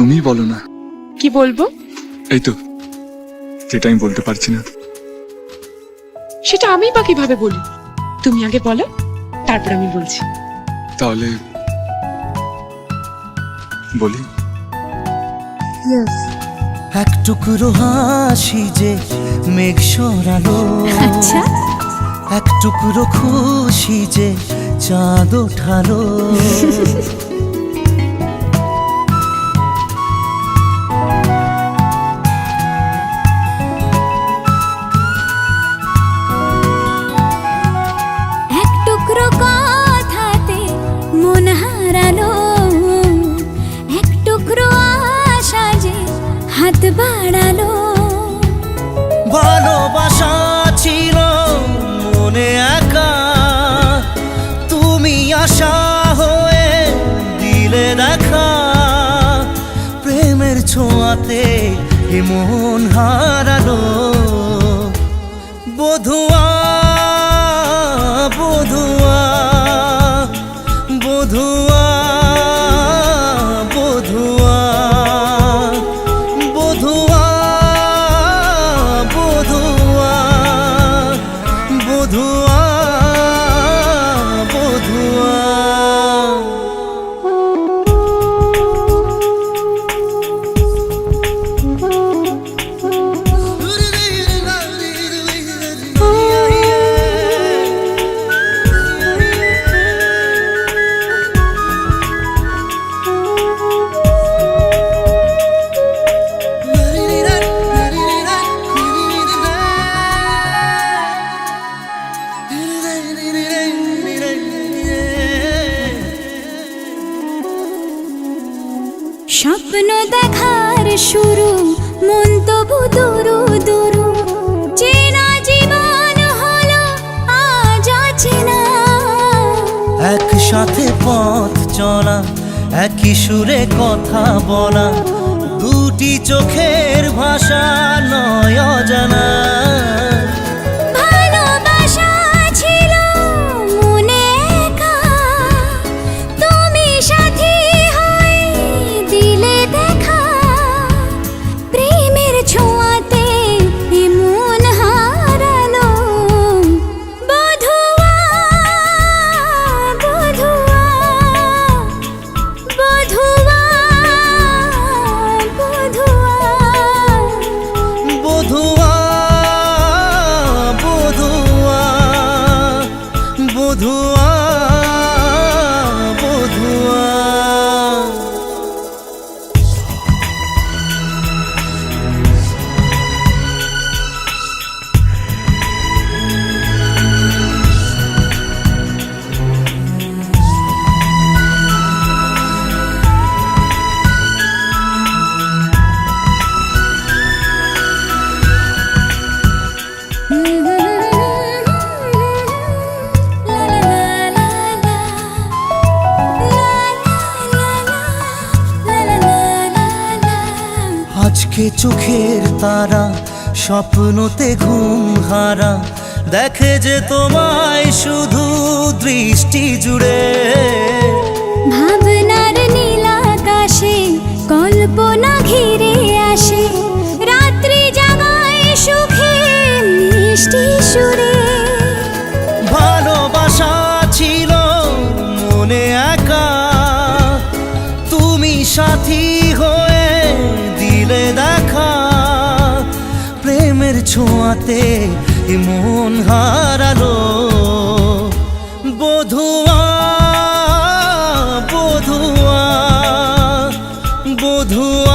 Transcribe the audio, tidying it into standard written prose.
তুমি বলো না। কি বলবো? এই তো, যেটা আমি বলতে পারছি না। সেটা আমি বা কিভাবে বলি? তুমি আগে বলো, তারপর আমি বলছি। তাহলে বলি। এক টুকরো হাসি যে মেঘ সরালো, আচ্ছা, এক টুকরো খুশি যে চাঁদ ওঠালো। এক টুকরো কথাতে মন হারালো, এক টুকরো আশা যে হাত বাড়ালো। ভালোবাসা ছিল মনে একা, তুমি আশা হয়ে দিলে দেখা। প্রেমের ছোঁয়াতে এ মন হারালো। বধুয়া বধুয়া বধুয়া বধুয়া বধুয়া বধুয়া বধুয়া বধুয়া। স্বপ্ন দেখার শুরু, মন তবু দুরু দুরু। চেনা জীবন হলো আজ অচেনা। একসাথে পথ চলা, একই সুরে কথা বলা, দুটি চোখের ভাষা নয় অজানা। ভালোবাসা ছিল মনে একা, তুমি সাথী হয়ে দিলে দেখা। প্রেমের ছোঁয়াতে এ মন হারালো। বধুয়া বধুয়া বধুয়া বধুয়া বধুয়া বধুয়া বধুয়া বধুয়া। আজকে চোখের তারা স্বপ্নতে ঘুম হারা, দেখে যে তোমায় শুধু দৃষ্টি জুড়ে। ভাবনার নীল আকাশে কল্পনা ঘিরে আসে, রাত্রি জাগায় সুখে মিষ্টি সুরে। ভালোবাসা ছিল মনে একা, তুমি সাথী হয়ে দিলে দেখা। প্রেমের ছোঁয়াতে এ মন হারালো। বধুয়া বধুয়া বধুয়া